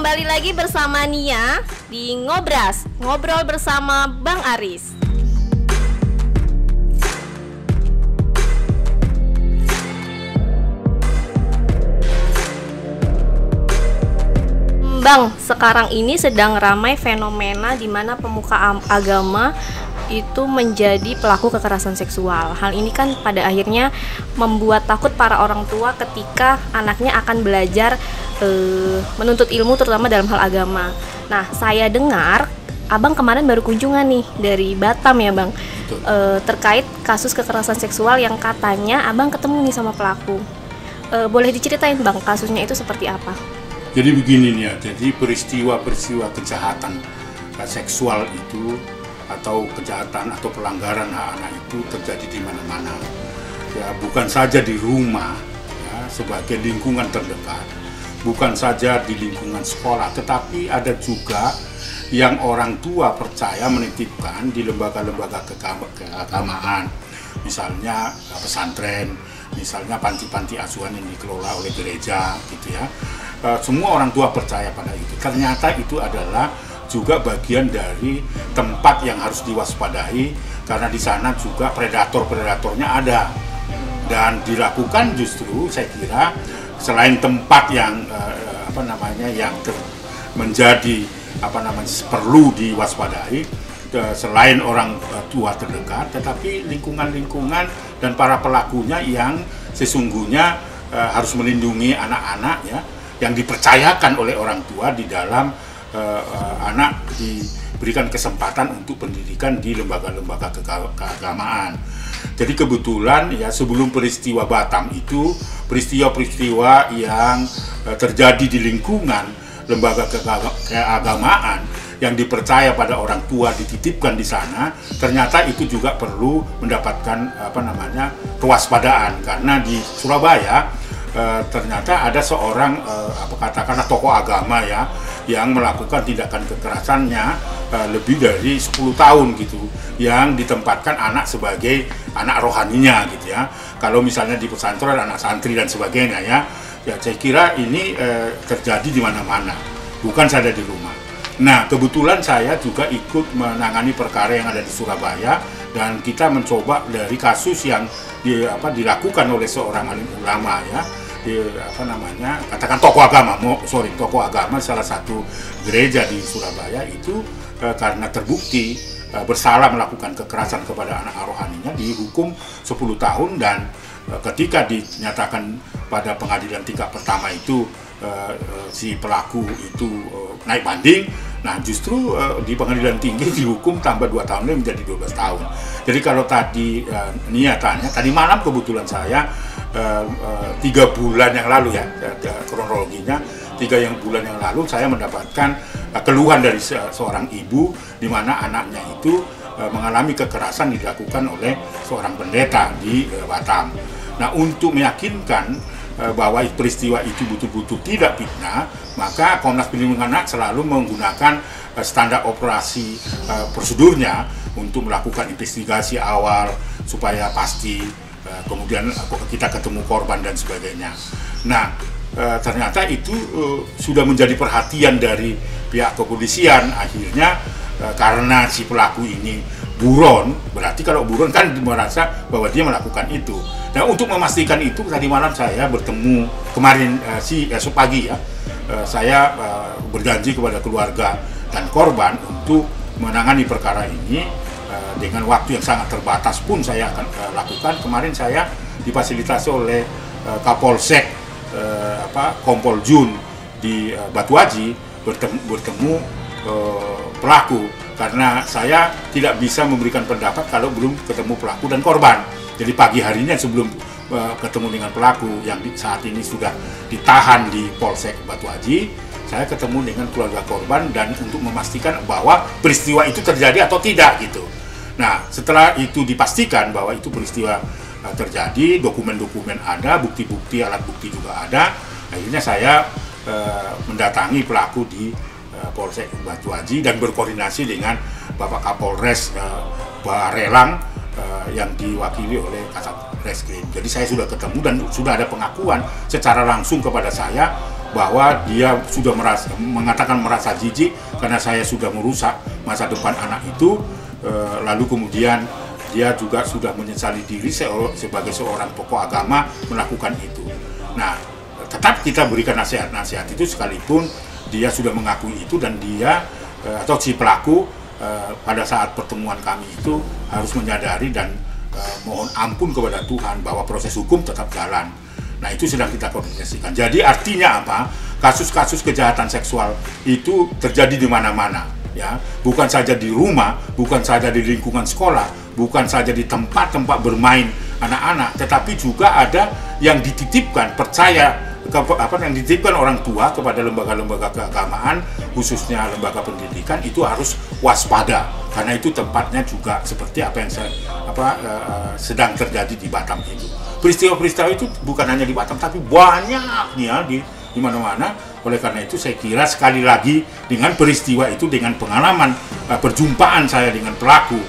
kembali lagi bersama Nia di Ngobras, ngobrol bersama Bang Aris. Bang, sekarang ini sedang ramai fenomena di mana pemuka agama itu menjadi pelaku kekerasan seksual. Hal ini kan pada akhirnya membuat takut para orang tua ketika anaknya akan belajar menuntut ilmu terutama dalam hal agama. Nah, saya dengar Abang kemarin baru kunjungan nih dari Batam ya Bang, terkait kasus kekerasan seksual yang katanya Abang ketemu nih sama pelaku. Boleh diceritain Bang kasusnya itu seperti apa? Jadi begini nih ya, jadi peristiwa-peristiwa kejahatan seksual itu atau kejahatan atau pelanggaran hak anak itu terjadi di mana-mana. Ya, bukan saja di rumah ya, sebagai lingkungan terdekat, bukan saja di lingkungan sekolah, tetapi ada juga yang orang tua percaya menitipkan di lembaga-lembaga keagamaan, misalnya pesantren, misalnya panti-panti asuhan yang dikelola oleh gereja, gitu ya. Semua orang tua percaya pada itu. Ternyata itu adalah juga bagian dari tempat yang harus diwaspadai karena di sana juga predator-predatornya ada. Dan dilakukan justru saya kira selain tempat yang menjadi perlu diwaspadai selain orang tua terdekat, tetapi lingkungan-lingkungan dan para pelakunya yang sesungguhnya harus melindungi anak-anak ya, yang dipercayakan oleh orang tua di dalam anak diberikan kesempatan untuk pendidikan di lembaga-lembaga keagamaan. Jadi kebetulan ya sebelum peristiwa Batam itu peristiwa-peristiwa yang terjadi di lingkungan lembaga keagamaan yang dipercaya pada orang tua dititipkan di sana, ternyata itu juga perlu mendapatkan kewaspadaan karena di Surabaya ternyata ada seorang katakanlah tokoh agama ya yang melakukan tindakan kekerasannya lebih dari 10 tahun gitu, yang ditempatkan anak sebagai anak rohaninya gitu ya. Kalau misalnya di pesantren anak santri dan sebagainya ya saya kira ini terjadi di mana-mana, bukan saja di rumah. Nah, kebetulan saya juga ikut menangani perkara yang ada di Surabaya dan kita mencoba dari kasus yang dilakukan oleh seorang alim ulama ya, katakan tokoh agama salah satu gereja di Surabaya itu karena terbukti bersalah melakukan kekerasan kepada anak rohaninya dihukum 10 tahun dan ketika dinyatakan pada pengadilan tingkat pertama itu si pelaku itu naik banding, nah justru di pengadilan tinggi dihukum tambah 2 tahun menjadi 12 tahun. Jadi kalau tadi niatannya, tadi malam kebetulan saya 3 bulan yang lalu ya, kronologinya 3 bulan yang lalu saya mendapatkan keluhan dari seorang ibu di mana anaknya itu mengalami kekerasan dilakukan oleh seorang pendeta di Batam. Nah, untuk meyakinkan bahwa peristiwa itu betul-betul tidak fitnah, maka Komnas Perlindungan Anak selalu menggunakan standar operasi prosedurnya untuk melakukan investigasi awal supaya pasti, kemudian kita ketemu korban dan sebagainya. Nah, ternyata itu sudah menjadi perhatian dari pihak kepolisian. Akhirnya karena si pelaku ini buron, berarti kalau buron kan merasa bahwa dia melakukan itu. Nah, untuk memastikan itu tadi malam saya bertemu kemarin esok pagi ya, saya berjanji kepada keluarga dan korban untuk menangani perkara ini dengan waktu yang sangat terbatas pun saya akan lakukan. Kemarin saya difasilitasi oleh Kapolsek Kompol Jun di Batu Haji bertemu pelaku karena saya tidak bisa memberikan pendapat kalau belum ketemu pelaku dan korban. Jadi pagi harinya sebelum ketemu dengan pelaku yang saat ini sudah ditahan di Polsek Batu Haji, saya ketemu dengan keluarga korban dan untuk memastikan bahwa peristiwa itu terjadi atau tidak gitu. Nah, setelah itu dipastikan bahwa itu peristiwa terjadi, dokumen-dokumen ada, bukti-bukti, alat bukti juga ada, akhirnya saya mendatangi pelaku di Polsek Batu Haji dan berkoordinasi dengan Bapak Kapolres Barelang yang diwakili oleh Kasat Reskrim. Jadi saya sudah ketemu dan sudah ada pengakuan secara langsung kepada saya bahwa dia sudah merasa jijik karena saya sudah merusak masa depan anak itu, lalu kemudian dia juga sudah menyesali diri sebagai seorang tokoh agama melakukan itu. Nah, tetap kita berikan nasihat-nasihat itu sekalipun dia sudah mengakui itu, dan dia atau si pelaku pada saat pertemuan kami itu harus menyadari dan mohon ampun kepada Tuhan bahwa proses hukum tetap jalan. Nah, itu sedang kita koordinasikan. Jadi artinya apa? Kasus-kasus kejahatan seksual itu terjadi di mana-mana, ya. Bukan saja di rumah, bukan saja di lingkungan sekolah, bukan saja di tempat-tempat bermain anak-anak, tetapi juga ada yang dititipkan, yang dititipkan orang tua kepada lembaga-lembaga keagamaan, khususnya lembaga pendidikan, itu harus waspada karena itu tempatnya juga seperti apa yang sedang terjadi di Batam itu. Peristiwa-peristiwa itu bukan hanya di Batam, tapi banyak ya di mana-mana. Oleh karena itu saya kira sekali lagi dengan peristiwa itu, dengan pengalaman perjumpaan saya dengan pelaku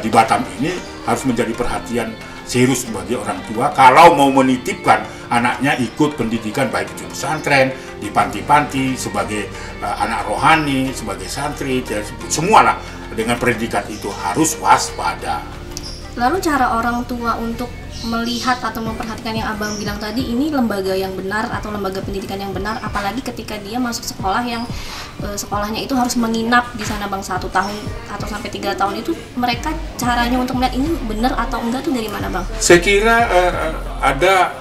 di Batam ini harus menjadi perhatian serius bagi orang tua kalau mau menitipkan anaknya ikut pendidikan, baik di pesantren, di panti-panti, sebagai anak rohani, sebagai santri, semualah dengan pendidikan itu harus waspada. Lalu cara orang tua untuk melihat atau memperhatikan yang Abang bilang tadi, ini lembaga yang benar atau lembaga pendidikan yang benar, apalagi ketika dia masuk sekolah yang sekolahnya itu harus menginap di sana Bang 1 tahun atau sampai 3 tahun, itu mereka caranya untuk melihat ini benar atau enggak tuh dari mana Bang? Saya kira ada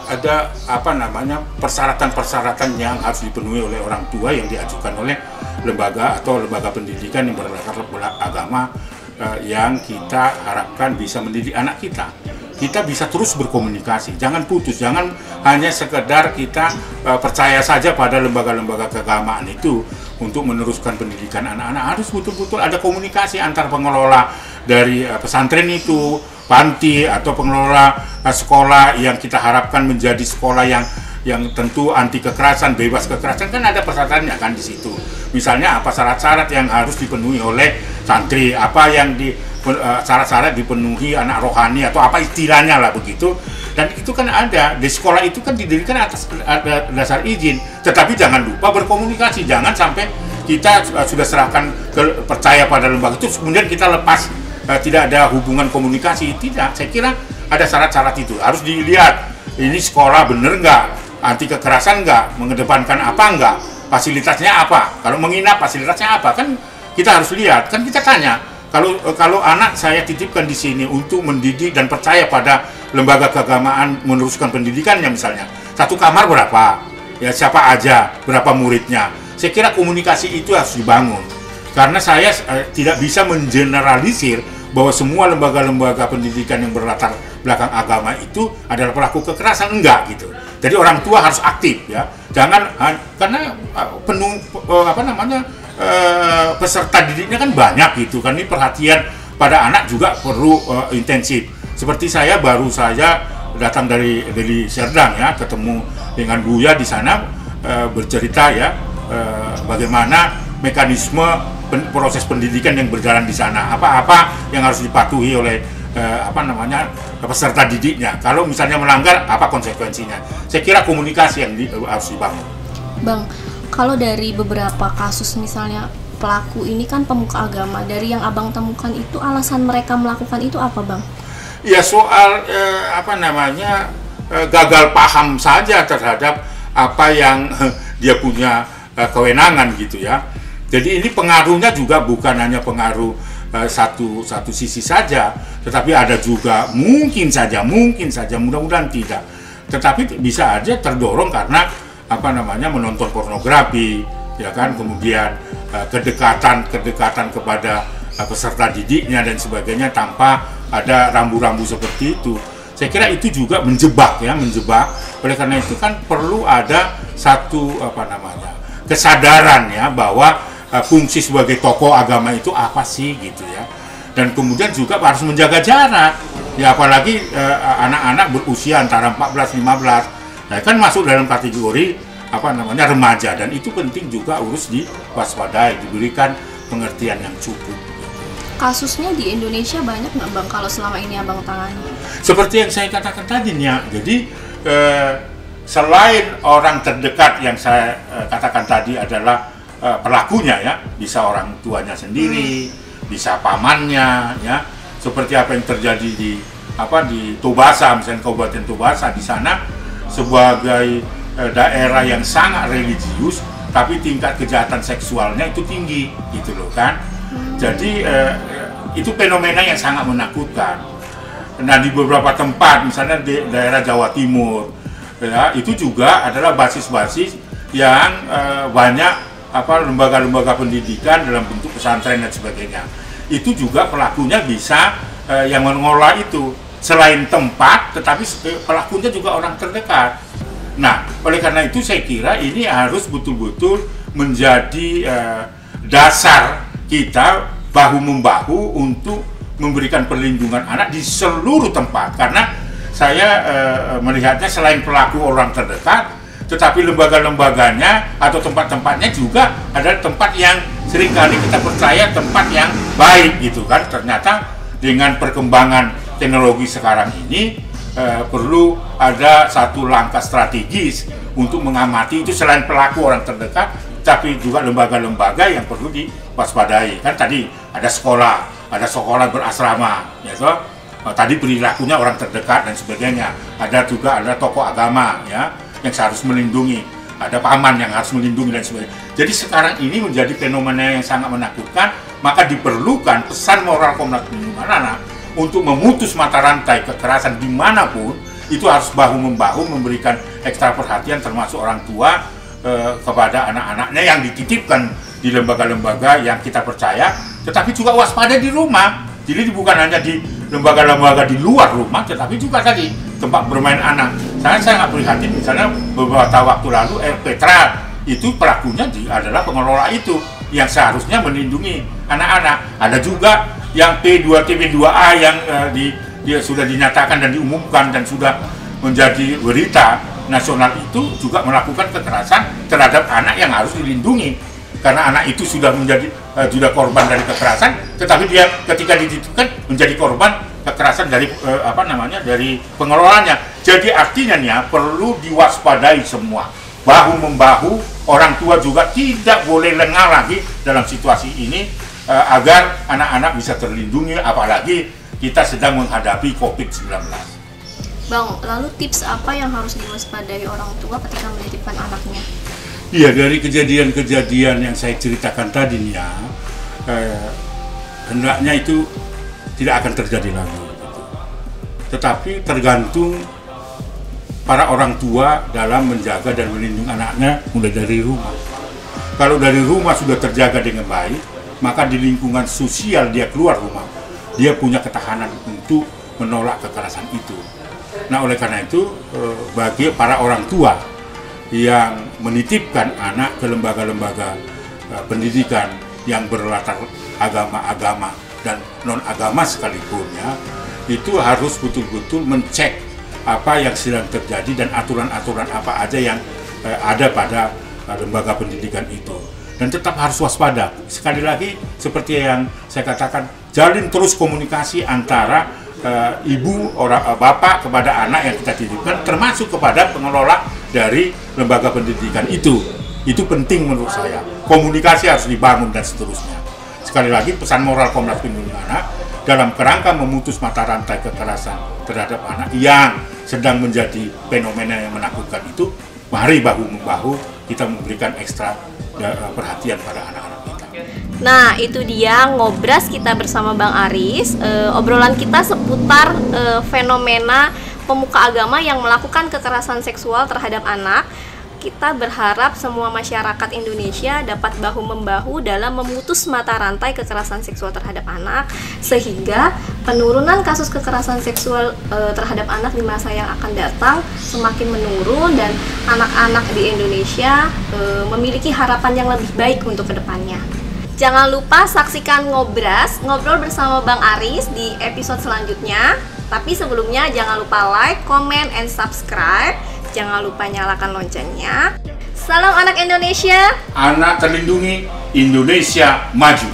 persyaratan-persyaratan yang harus dipenuhi oleh orang tua yang diajukan oleh lembaga atau lembaga pendidikan yang berlatar agama yang kita harapkan bisa mendidik anak kita. Kita bisa terus berkomunikasi, jangan putus, jangan hanya sekedar kita percaya saja pada lembaga-lembaga keagamaan itu untuk meneruskan pendidikan anak-anak. Harus betul-betul ada komunikasi antar pengelola dari pesantren itu, panti, atau pengelola sekolah yang kita harapkan menjadi sekolah yang tentu anti kekerasan, bebas kekerasan, kan ada persyaratannya kan di situ. Misalnya apa syarat-syarat yang harus dipenuhi oleh santri, apa yang syarat-syarat dipenuhi anak rohani atau apa istilahnya lah begitu. Dan itu kan ada di sekolah itu kan didirikan atas dasar izin, tetapi jangan lupa berkomunikasi, jangan sampai kita sudah serahkan percaya pada lembaga itu kemudian kita lepas, tidak ada hubungan komunikasi. Tidak, saya kira ada syarat-syarat itu harus dilihat, ini sekolah bener nggak, anti kekerasan nggak, mengedepankan apa nggak, fasilitasnya apa, kalau menginap fasilitasnya apa, kan kita harus lihat. Kan kita tanya, kalau anak saya titipkan di sini untuk mendidik dan percaya pada lembaga keagamaan meneruskan pendidikannya, misalnya satu kamar berapa, ya siapa aja, berapa muridnya. Saya kira komunikasi itu harus dibangun, karena saya tidak bisa mengeneralisir bahwa semua lembaga-lembaga pendidikan yang berlatar belakang agama itu adalah pelaku kekerasan, enggak gitu. Jadi orang tua harus aktif ya, jangan karena peserta didiknya kan banyak gitu kan, ini perhatian pada anak juga perlu intensif. Seperti saya baru saja datang dari Serdang ya, ketemu dengan Buya di sana, bercerita ya bagaimana mekanisme proses pendidikan yang berjalan di sana, apa yang harus dipatuhi oleh peserta didiknya. Kalau misalnya melanggar, apa konsekuensinya. Saya kira komunikasi yang harus dibangun. Bang, kalau dari beberapa kasus misalnya pelaku ini kan pemuka agama, dari yang Abang temukan itu alasan mereka melakukan itu apa Bang? Ya soal gagal paham saja terhadap apa yang dia punya kewenangan gitu ya. Jadi ini pengaruhnya juga bukan hanya pengaruh satu sisi saja, tetapi ada juga mungkin saja, mudah-mudahan tidak, tetapi bisa aja terdorong karena menonton pornografi ya kan, kemudian kedekatan kepada peserta didiknya dan sebagainya tanpa ada rambu-rambu seperti itu. Saya kira itu juga menjebak. Oleh karena itu kan perlu ada satu kesadaran ya bahwa fungsi sebagai tokoh agama itu apa sih gitu ya. Dan kemudian juga harus menjaga jarak. Ya apalagi anak-anak berusia antara 14-15. Nah, kan masuk dalam kategori remaja, dan itu penting juga harus diwaspadai, diberikan pengertian yang cukup. Kasusnya di Indonesia banyak nggak Bang kalau selama ini Abang tangani? Seperti yang saya katakan tadi ya, jadi selain orang terdekat yang saya katakan tadi adalah pelakunya ya, bisa orang tuanya sendiri, bisa pamannya ya, seperti apa yang terjadi di Tobasa, misalnya Kabupaten Tobasa. Di sana sebagai daerah yang sangat religius, tapi tingkat kejahatan seksualnya itu tinggi, gitu loh kan. Jadi itu fenomena yang sangat menakutkan. Nah, di beberapa tempat, misalnya di daerah Jawa Timur, ya, itu juga adalah basis-basis yang banyak lembaga-lembaga pendidikan dalam bentuk pesantren dan sebagainya. Itu juga pelakunya bisa yang mengelola itu. Selain tempat, tetapi pelakunya juga orang terdekat. Nah, oleh karena itu saya kira ini harus betul-betul menjadi dasar kita bahu-membahu untuk memberikan perlindungan anak di seluruh tempat. Karena saya melihatnya selain pelaku orang terdekat, tetapi lembaga-lembaganya atau tempat-tempatnya juga adalah tempat yang seringkali kita percaya tempat yang baik gitu kan. Ternyata dengan perkembangan teknologi sekarang ini perlu ada satu langkah strategis untuk mengamati itu, selain pelaku orang terdekat, tapi juga lembaga-lembaga yang perlu diwaspadai. Kan tadi ada sekolah berasrama, ya toh? Tadi perilakunya orang terdekat dan sebagainya. Ada juga tokoh agama ya yang harus melindungi, ada paman yang harus melindungi dan sebagainya. Jadi sekarang ini menjadi fenomena yang sangat menakutkan, maka diperlukan pesan moral Komnas Perlindungan Anak untuk memutus mata rantai kekerasan dimanapun. Itu harus bahu-membahu memberikan ekstra perhatian, termasuk orang tua kepada anak-anaknya yang dititipkan di lembaga-lembaga yang kita percaya, tetapi juga waspada di rumah. Jadi bukan hanya di lembaga-lembaga di luar rumah, tetapi juga tadi tempat bermain anak. Saya sangat prihatin, misalnya beberapa waktu lalu Petra itu pelakunya adalah pengelola itu yang seharusnya melindungi anak-anak. Ada juga yang P2TP2A yang dia sudah dinyatakan dan diumumkan dan sudah menjadi berita nasional, itu juga melakukan kekerasan terhadap anak yang harus dilindungi. Karena anak itu sudah menjadi korban dari kekerasan, tetapi dia ketika dititipkan menjadi korban kekerasan dari dari pengelolanya. Jadi artinya perlu diwaspadai semua, bahu-membahu. Orang tua juga tidak boleh lengah lagi dalam situasi ini agar anak-anak bisa terlindungi, apalagi kita sedang menghadapi COVID-19. Bang, lalu tips apa yang harus diwaspadai orang tua ketika menitipkan anaknya? Iya, dari kejadian-kejadian yang saya ceritakan tadi hendaknya itu tidak akan terjadi lagi. Tetapi tergantung para orang tua dalam menjaga dan melindungi anaknya mulai dari rumah. Kalau dari rumah sudah terjaga dengan baik, maka di lingkungan sosial dia keluar rumah, dia punya ketahanan untuk menolak kekerasan itu. Nah, oleh karena itu bagi para orang tua yang menitipkan anak ke lembaga-lembaga pendidikan yang berlatar agama-agama dan non-agama sekalipun itu harus betul-betul mencek apa yang sedang terjadi dan aturan-aturan apa aja yang ada pada lembaga pendidikan itu. Dan tetap harus waspada. Sekali lagi, seperti yang saya katakan, jalin terus komunikasi antara bapak kepada anak yang kita titipkan, termasuk kepada pengelola dari lembaga pendidikan itu. Itu penting menurut saya. Komunikasi harus dibangun dan seterusnya. Sekali lagi, pesan moral Komnas Perlindungan Anak dalam kerangka memutus mata rantai kekerasan terhadap anak yang sedang menjadi fenomena yang menakutkan itu, mari bahu-membahu kita memberikan ekstra perhatian pada anak-anak kita. Nah, itu dia ngobras kita bersama Bang Aris. Obrolan kita seputar fenomena pemuka agama yang melakukan kekerasan seksual terhadap anak. Kita berharap semua masyarakat Indonesia dapat bahu-membahu dalam memutus mata rantai kekerasan seksual terhadap anak, sehingga penurunan kasus kekerasan seksual terhadap anak di masa yang akan datang semakin menurun dan anak-anak di Indonesia memiliki harapan yang lebih baik untuk kedepannya. Jangan lupa saksikan ngobrol bersama Bang Aris di episode selanjutnya. Tapi sebelumnya jangan lupa like, comment, and subscribe. Jangan lupa nyalakan loncengnya. Salam anak Indonesia. Anak terlindungi, Indonesia maju.